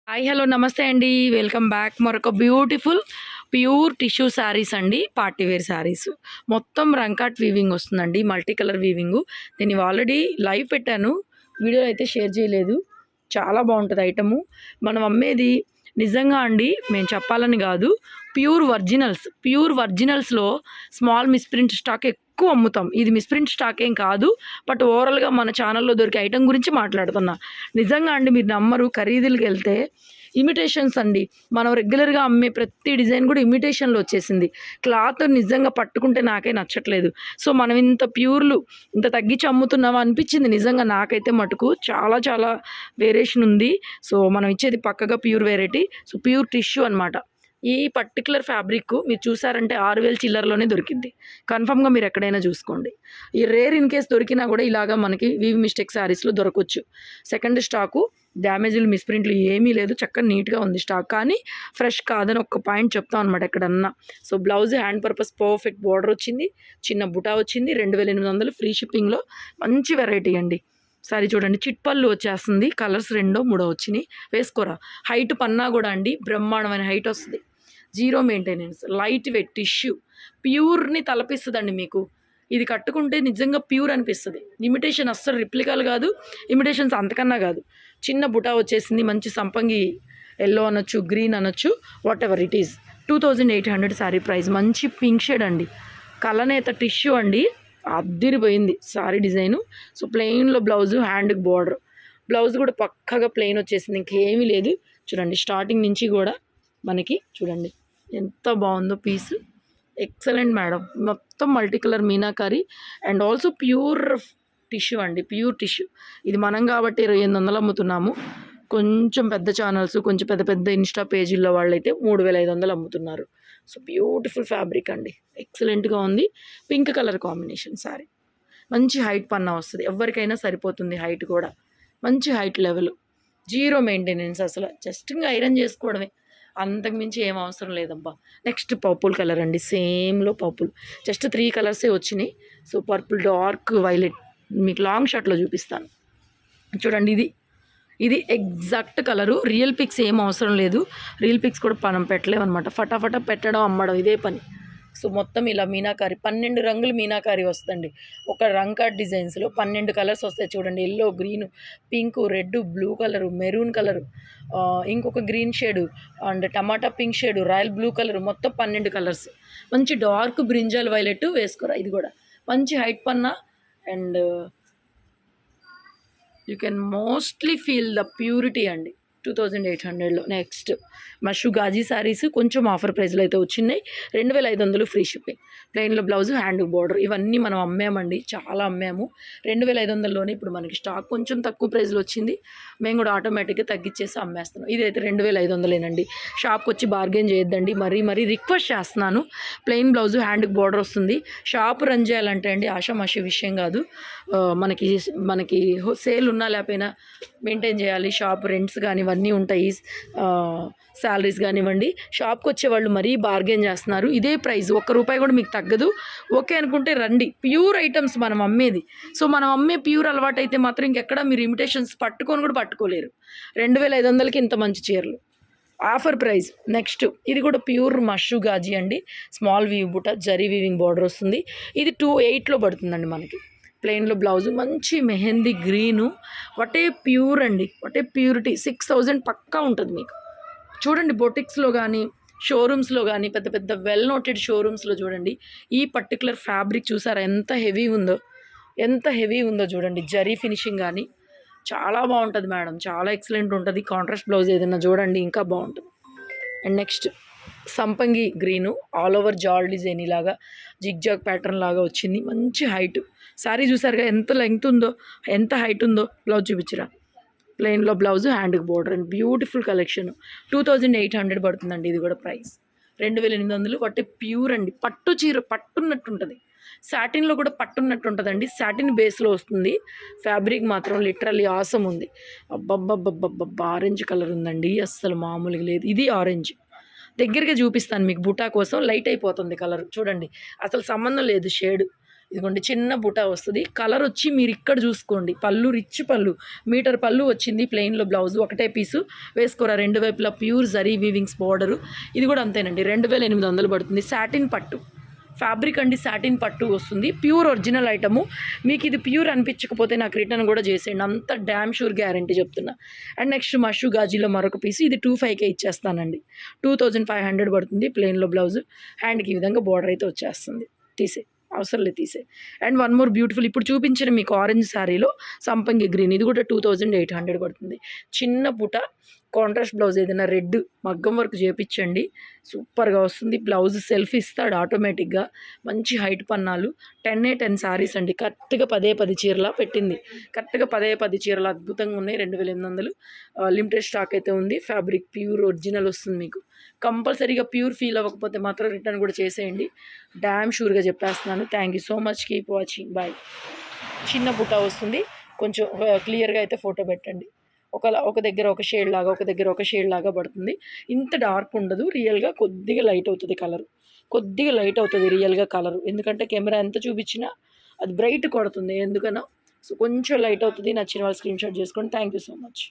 Hi hello నమస్తే అండి. Welcome back. మరొక బ్యూటిఫుల్ ప్యూర్ టిష్యూ శారీస్ అండి. పార్టీ వేర్ శారీస్ మొత్తం రంకాట్ వీవింగ్ వస్తుందండి. Multi colour weaving. నేను ఆల్రెడీ లైవ్ పెట్టాను, వీడియో అయితే షేర్ చేయలేదు. చాలా బాగుంటుంది ఐటము. మనం అమ్మేది నిజంగా అండి, మేము చెప్పాలని కాదు, ప్యూర్ వర్జినల్స్లో స్మాల్ మిస్ప్రింట్ స్టాక్ ఎక్కువ అమ్ముతాం. ఇది మిస్ప్రింట్ స్టాక్ ఏం కాదు, బట్ ఓవరాల్గా మన ఛానల్లో దొరికే ఐటమ్ గురించి మాట్లాడుతున్నా. నిజంగా అండి, మీరు నమ్మరు, ఖరీదులకు వెళ్తే ఇమిటేషన్స్ అండి. మనం రెగ్యులర్గా అమ్మే ప్రతి డిజైన్ కూడా ఇమిటేషన్లో వచ్చేసింది. క్లాత్ నిజంగా పట్టుకుంటే నాకే నచ్చట్లేదు. సో మనం ఇంత ప్యూర్లు ఇంత తగ్గించి అమ్ముతున్నావా అనిపించింది నిజంగా నాకైతే. మటుకు చాలా చాలా వేరియేషన్ ఉంది. సో మనం ఇచ్చేది పక్కగా pure variety. So pure tissue అనమాట. ఈ పర్టికులర్ ఫ్యాబ్రిక్ మీరు చూసారంటే 6,000 చిల్లరలోనే దొరికింది. కన్ఫామ్గా మీరు ఎక్కడైనా చూసుకోండి. ఈ రేర్ ఇన్ కేస్ దొరికినా కూడా ఇలాగా మనకి వీవ్ మిస్టేక్ శారీస్లో దొరకవచ్చు. సెకండ్ స్టాకు డ్యామేజ్లు మిస్ప్రింట్లు ఏమీ లేదు, చక్కగా నీట్గా ఉంది స్టాక్. కానీ ఫ్రెష్ కాదని ఒక్క పాయింట్ చెప్తాం అనమాట ఎక్కడన్నా. So blouse hand purpose perfect border వచ్చింది, చిన్న బుటా వచ్చింది, 2,800 ఫ్రీ షిప్పింగ్లో. మంచి వెరైటీ అండి. సారీ చూడండి, చిట్పళ్ళు వచ్చేస్తుంది. కలర్స్ 2-3 వచ్చినాయి. వేసుకోరా. హైట్ పన్నా కూడా అండి బ్రహ్మాండమైన హైట్ వస్తుంది. Zero maintenance, light weight tissue, ప్యూర్ని తలపిస్తుందండి మీకు. ఇది కట్టుకుంటే నిజంగా ప్యూర్ అనిపిస్తుంది. ఇమిటేషన్ అస్సలు రిప్లికాలు కాదు, ఇమిటేషన్స్ అంతకన్నా కాదు. చిన్న బుటా వచ్చేసింది, మంచి సంపంగి ఎల్లో అనొచ్చు, గ్రీన్ అనొచ్చు, what ever it is. 2,800 sari price. మంచి పింక్ షేడ్ అండి, కలనేత టిష్యూ అండి, అద్దిరిపోయింది శారీ డిజైను. సో ప్లెయిన్లో బ్లౌజు, హ్యాండ్కి బార్డర్. బ్లౌజ్ కూడా పక్కగా ప్లెయిన్ వచ్చేసింది, ఇంకేమీ లేదు. చూడండి స్టార్టింగ్ నుంచి కూడా మనకి చూడండి ఎంత బాగుందో పీస్. Excellent madam. మొత్తం multi colour meenakari and also pure tissue అండి, ప్యూర్ టిష్యూ. ఇది మనం కాబట్టి 2,800 అమ్ముతున్నాము. కొంచెం పెద్ద ఛానల్స్, కొంచెం పెద్ద పెద్ద ఇన్స్టా పేజీల్లో వాళ్ళైతే 3,500 అమ్ముతున్నారు. సో బ్యూటిఫుల్ ఫ్యాబ్రిక్ అండి, ఎక్సలెంట్గా ఉంది. Pink colour combination sorry. మంచి హైట్ పన్నా వస్తుంది, ఎవరికైనా సరిపోతుంది. హైట్ కూడా మంచి హైట్ లెవెల్, జీరో మెయింటెనెన్స్. అసలు జస్ట్ ఇంకా ఐరన్ చేసుకోవడమే, అంతకుమించి ఏం అవసరం లేదబ్బా. నెక్స్ట్ పర్పుల్ కలర్ అండి, సేమ్లో పర్పుల్. జస్ట్ 3 కలర్సే వచ్చినాయి. సో పర్పుల్, డార్క్ వైలెట్, మీకు లాంగ్ షార్ట్లో చూపిస్తాను చూడండి. ఇది ఎగ్జాక్ట్ కలరు. రియల్ పిక్స్ ఏం అవసరం లేదు, రియల్ పిక్స్ కూడా మనం పెట్టలేమన్నమాట. ఫటాఫట పెట్టడం, అమ్మడం ఇదే పని. సో మొత్తం ఇలా మీనాకారి, 12 రంగులు మీనాకారి వస్తుందండి. ఒక రంకాట్ డిజైన్స్లో 12 కలర్స్ వస్తాయి చూడండి. Yellow, green, pink, red, blue colour, maroon colour, ఇంకొక గ్రీన్ షేడు అండ్ టమాటా pink shade, royal blue colour, మొత్తం 12 కలర్స్. మంచి డార్క్ బ్రింజల్ వైలెట్ వేసుకోరా. ఇది కూడా మంచి హైట్ పన్నా and you can mostly feel the purity అండి. 2,800లో. నెక్స్ట్ మషు గాజీ శారీస్ కొంచెం ఆఫర్ ప్రైస్లో అయితే వచ్చినాయి. 2,500 ఫ్రీ షిప్పింగ్. ప్లెయిన్లో బ్లౌజ్, హ్యాండ్ బార్డర్. ఇవన్నీ మనం అమ్మామండి, చాలా అమ్మాము. 2,500లోనే ఇప్పుడు మనకి స్టాక్ కొంచెం తక్కువ ప్రైస్లో వచ్చింది. మేము కూడా ఆటోమేటిక్గా తగ్గించేసి అమ్మేస్తున్నాం. ఇదైతే 2,500ఏనండి. షాప్కి వచ్చి బార్గెన్ చేయొద్దండి, మరీ రిక్వెస్ట్ చేస్తున్నాను. ప్లెయిన్ బ్లౌజ్, హ్యాండ్కి బార్డర్ వస్తుంది. షాప్ రన్ చేయాలంటే అండి ఆషామాషి విషయం కాదు. మనకి సేల్ ఉన్నా లేకపోయినా మెయింటైన్ చేయాలి. షాప్ రెంట్స్ కానీ ఇవన్నీ ఉంటాయి, శాలరీస్ కానివ్వండి. షాప్కి వచ్చేవాళ్ళు మరీ బార్గెన్ చేస్తున్నారు. ఇదే ప్రైస్, ₹1 కూడా మీకు తగ్గదు. ఓకే అనుకుంటే రండి. ప్యూర్ ఐటమ్స్ మనం అమ్మేది. సో మనం అమ్మే ప్యూర్ అలవాటు అయితే మాత్రం ఇంకెక్కడ మీరు ఇమిటేషన్స్ పట్టుకొని కూడా పట్టుకోలేరు. 2,500కి ఇంత మంచి చీరలు, ఆఫర్ ప్రైస్. నెక్స్ట్ ఇది కూడా ప్యూర్ మషు గాజీ అండి. స్మాల్ వీవ్ బుట్ట, జరీ వీవింగ్ బార్డర్ వస్తుంది. ఇది 2,800లో పడుతుందండి మనకి. ప్లెయిన్లో బ్లౌజు, మంచి మెహందీ గ్రీను. వాటే ప్యూర్ అండి, వాటే ప్యూరిటీ. 6,000 పక్కా ఉంటుంది మీకు. చూడండి బొటిక్స్లో కానీ షోరూమ్స్లో కానీ, పెద్ద పెద్ద వెల్ నోటెడ్ షోరూమ్స్లో చూడండి, ఈ పర్టికులర్ ఫ్యాబ్రిక్ చూసారా ఎంత హెవీ ఉందో చూడండి. జరీ ఫినిషింగ్ కానీ చాలా బాగుంటుంది మేడం, చాలా ఎక్సలెంట్ ఉంటుంది. కాంట్రాస్ట్ బ్లౌజ్ ఏదైనా చూడండి ఇంకా బాగుంటుంది. అండ్ నెక్స్ట్ సంపంగి గ్రీను, ఆల్ ఓవర్ జాల్ డిజైన్ ఇలాగా జిగ్జాగ్ ప్యాటర్న్ లాగా వచ్చింది. మంచి హైట్ శారీ చూసారుగా, ఎంత లెంగ్త్ ఉందో, ఎంత హైట్ ఉందో. బ్లౌజ్ చూపించరా. ప్లెయిన్లో బ్లౌజ్, హ్యాండ్కి బోర్డర్ అండ్ బ్యూటిఫుల్ కలెక్షన్. 2,800 పడుతుందండి. ఇది కూడా ప్రైస్ 2,800. వాటి ప్యూర్ అండి, పట్టు చీర పట్టున్నట్టు ఉంటుంది. సాటిన్లో కూడా పట్టున్నట్టు ఉంటుందండి. సాటిన్ బేస్లో వస్తుంది. ఫ్యాబ్రిక్ మాత్రం లిటరల్లీ ఆసం ఉంది. అబ్బబ్బబ్బబ్బబ్బా, ఆరెంజ్ కలర్ ఉందండి, అస్సలు మామూలుగా లేదు. ఇది ఆరెంజ్. దగ్గరగా చూపిస్తాను మీకు, బుటా కోసం లైట్ అయిపోతుంది కలర్ చూడండి, అసలు సంబంధం లేదు షేడ్. ఇదిగోండి చిన్న బుటా వస్తుంది. కలర్ వచ్చి మీరు ఇక్కడ చూసుకోండి, పళ్ళు రిచ్ పళ్ళు, మీటర్ పళ్ళు వచ్చింది. ప్లెయిన్లో బ్లౌజ్ ఒకటే పీసు వేసుకోరా, 2 వైపులా ప్యూర్ జరీ వీవింగ్స్ బార్డరు. ఇది కూడా అంతేనండి, 2800 పడుతుంది. సాటిన్ పట్టు ఫ్యాబ్రిక్ అండి, సాటిన్ పట్టు వస్తుంది. Pure original item. మీకు ఇది ప్యూర్ అనిపించకపోతే నాకు రిటర్న్ కూడా చేసేయండి, అంత డ్యామ్ షూర్ గ్యారంటీ చెప్తున్నా. అండ్ నెక్స్ట్ మషు గాజీలో మరొక పీస్, ఇది 2500 ఇచ్చేస్తానండి. 2500 పడుతుంది. ప్లెయిన్లో బ్లౌజ్, హ్యాండ్కి ఈ విధంగా బార్డర్ అయితే వచ్చేస్తుంది. తీసే అవసరం లేదు, తీసే. అండ్ వన్ మోర్ బ్యూటిఫుల్, ఇప్పుడు చూపించిన మీకు ఆరెంజ్ శారీలో సంపంగి గ్రీన్, ఇది కూడా 2800 పడుతుంది. చిన్న పుట కాంట్రాస్ట్ బ్లౌజ్, ఏదైనా రెడ్ మగ్గం వర్క్ చేపించండి, సూపర్గా వస్తుంది. బ్లౌజ్ సెల్ఫ్ ఇస్తాడు ఆటోమేటిక్గా. మంచి హైట్ పన్నాలు, 10 శారీస్ అండి. కరెక్ట్గా 10 చీరలా పెట్టింది. కరెక్ట్గా 10 చీరలు అద్భుతంగా ఉన్నాయి. 2800 లిమిటెడ్ స్టాక్ అయితే ఉంది. ఫ్యాబ్రిక్ ప్యూర్ ఒరిజినల్ వస్తుంది మీకు. కంపల్సరీగా ప్యూర్ ఫీల్ అవ్వకపోతే మాత్రం రిటర్న్ కూడా చేసేయండి, డ్యామ్ షూర్గా చెప్పేస్తున్నాను. Thank you so much, keep watching, bye. చిన్న బుట్ట వస్తుంది, కొంచెం క్లియర్గా అయితే ఫోటో పెట్టండి. ఒక దగ్గర ఒక షేడ్ లాగా, ఒక దగ్గర ఒక షేడ్ లాగా పడుతుంది. ఇంత డార్క్ ఉండదు, రియల్గా కొద్దిగా లైట్ అవుతుంది కలర్, కొద్దిగా లైట్ అవుతుంది రియల్గా కలర్. ఎందుకంటే కెమెరా ఎంత చూపించినా అది బ్రైట్ కొడుతుంది ఎందుకన్నా. సో కొంచెం లైట్ అవుతుంది. నచ్చిన వాళ్ళు స్క్రీన్ షాట్ చేసుకోండి. Thank you so much.